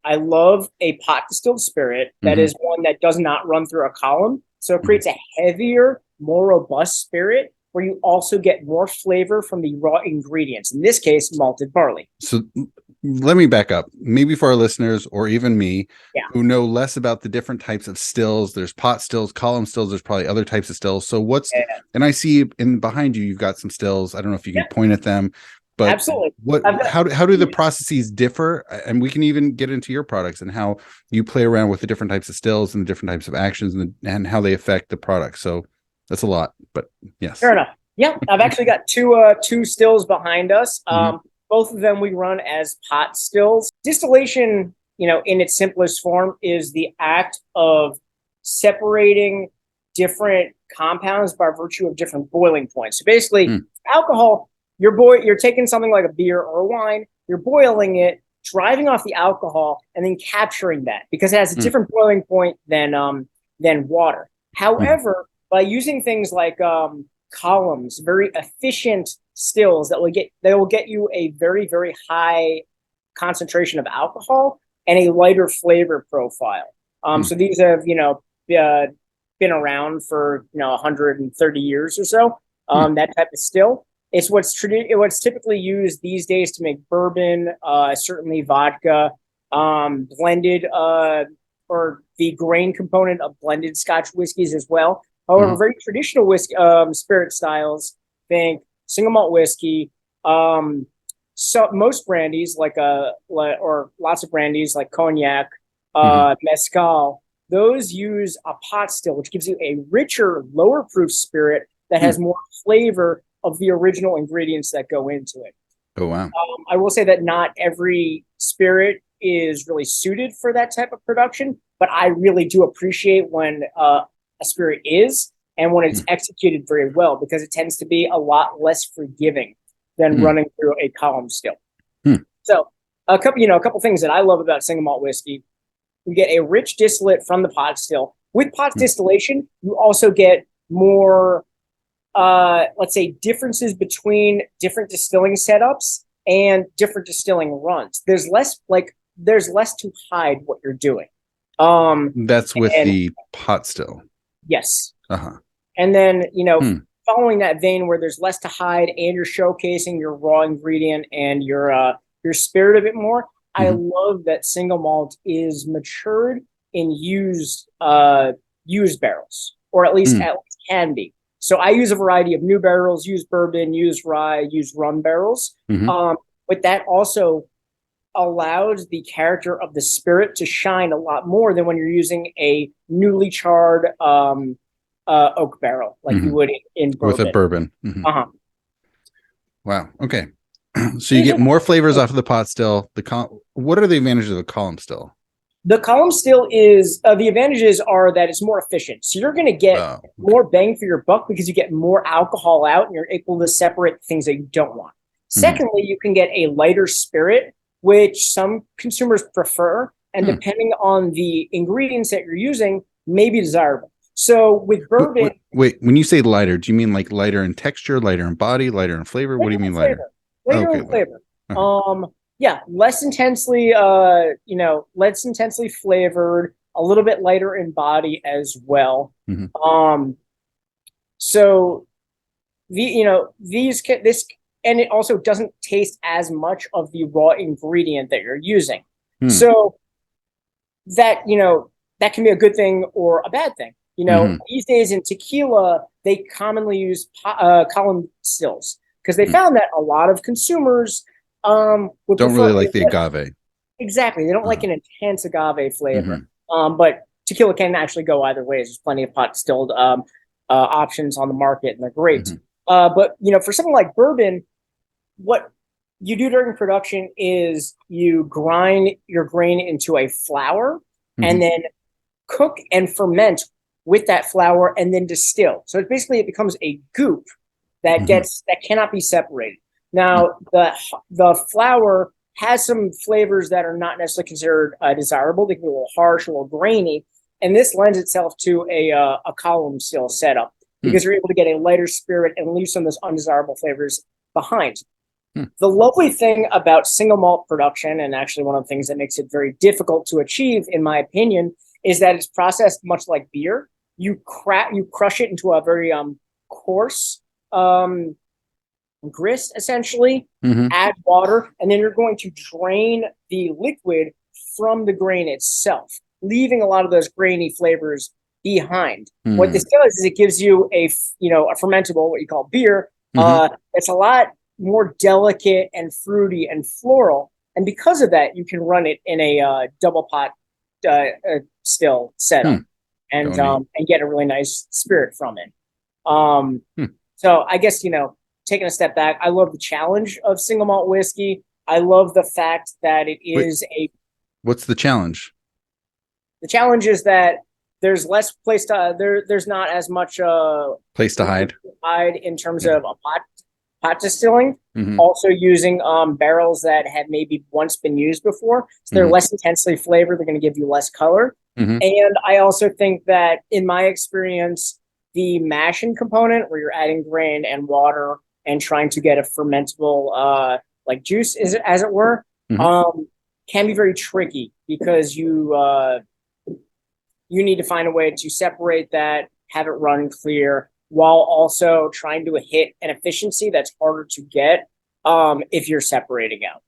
I love a pot distilled spirit that Hmm. is one that does not run through a column. So it Hmm. creates a heavier, more robust spirit where you also get more flavor from the raw ingredients. In this case, malted barley. So let me back up. Maybe for our listeners or even me Yeah. who know less about the different types of stills, there's pot stills, column stills, there's probably other types of stills. So Yeah. and I see in behind you, you've got some stills. I don't know if you can Yeah, point at them, but absolutely. I've got, how do the processes differ? And we can even get into your products and how you play around with the different types of stills and the different types of actions and how they affect the product. So that's a lot, but Fair yes. enough. Yeah, I've actually got two stills behind us. Hmm. Both of them we run as pot stills. Distillation, in its simplest form, is the act of separating different compounds by virtue of different boiling points. So basically, Hmm. alcohol, you're taking something like a beer or a wine, you're boiling it, driving off the alcohol, and then capturing that because it has a Hmm. different boiling point than water. Hmm. However, by using things like columns, very efficient stills that will get you a very, very high concentration of alcohol and a lighter flavor profile. Hmm. So these have uh, been around for 130 years or so. Hmm. That type of still. It's what's typically used these days to make bourbon, certainly vodka, blended or the grain component of blended Scotch whiskeys as well. However, Hmm. very traditional whiskey spirit styles, think single malt whiskey. So most brandies or lots of brandies like cognac, Hmm. mezcal, those use a pot still, which gives you a richer, lower proof spirit that Hmm. has more flavor of the original ingredients that go into it. Oh, wow. I will say that not every spirit is really suited for that type of production, but I really do appreciate when a spirit is and when it's Hmm. executed very well because it tends to be a lot less forgiving than Hmm. running through a column still. Hmm. So a couple things that I love about single malt whiskey, you get a rich distillate from the pot still. With pot Hmm. distillation, you also get more let's say differences between different distilling setups and different distilling runs. There's less to hide what you're doing. Um That's with and the pot still. yes. Uh-huh. And then, Hmm. following that vein where there's less to hide and you're showcasing your raw ingredient and your spirit a bit more. I Hmm. love that single malt is matured in used barrels, or at least can be. So I use a variety of new barrels, use bourbon, use rye, use rum barrels. Hmm. Um, but that also allows the character of the spirit to shine a lot more than when you're using a newly charred oak barrel like you Hmm. would in With a bourbon. bourbon. Hmm. Uh-huh. Wow. Okay. So you get more flavors off of the pot still. What are the advantages of a column still? The column still is the advantages are that it's more efficient. So you're going to get Oh, okay. more bang for your buck because you get more alcohol out and you're able to separate things that you don't want. Hmm. Secondly, you can get a lighter spirit, which some consumers prefer. And Hmm. depending on the ingredients that you're using, may be desirable. So with bourbon, Wait, when you say lighter, do you mean like lighter in texture, lighter in body, lighter in flavor? What do later you mean in lighter? flavor, later Okay, in lighter. flavor. Uh-huh. Um, yeah, less intensely flavored, a little bit lighter in body as well. Hmm. Um, so this, and it also doesn't taste as much of the raw ingredient that you're using. Hmm. So that can be a good thing or a bad thing. Hmm. These days in tequila, they commonly use column stills because they Hmm. found that a lot of consumers would Don't prefer really like the agave. exactly. They don't like Uh-huh. an intense agave flavor. Hmm. But tequila can actually go either way. There's plenty of pot distilled options on the market, and they're great. Hmm. But for something like bourbon, what you do during production is you grind your grain into a flour and Hmm. then cook and ferment with that flour and then distill. So it becomes a goop Hmm. that cannot be separated. Now the flour has some flavors that are not necessarily considered desirable. They can be a little harsh, a little grainy, and this lends itself to a column still setup Hmm. because you're able to get a lighter spirit and leave some of those undesirable flavors behind. The lovely thing about single malt production, and actually one of the things that makes it very difficult to achieve, in my opinion, is that it's processed much like beer. You crush it into a very coarse grist, essentially, add water, and then you're going to drain the liquid from the grain itself, leaving a lot of those grainy flavors behind. What this does is it gives you a fermentable, what you call beer, it's a lot more delicate and fruity and floral, and because of that, you can run it in a double pot still setup, and get a really nice spirit from it. So I guess, taking a step back, I love the challenge of single malt whiskey. I love the fact that it is What's the challenge? The challenge is that there's less place to there's not as much place to hide in terms of a pot distilling. Also using barrels that have maybe once been used before, so they're less intensely flavored. They're going to give you less color. And I also think that, in my experience, the mashing component, where you're adding grain and water and trying to get a fermentable like juice, as it were, can be very tricky, because you need to find a way to separate that, have it run clear, while also trying to hit an efficiency that's harder to get if you're separating out.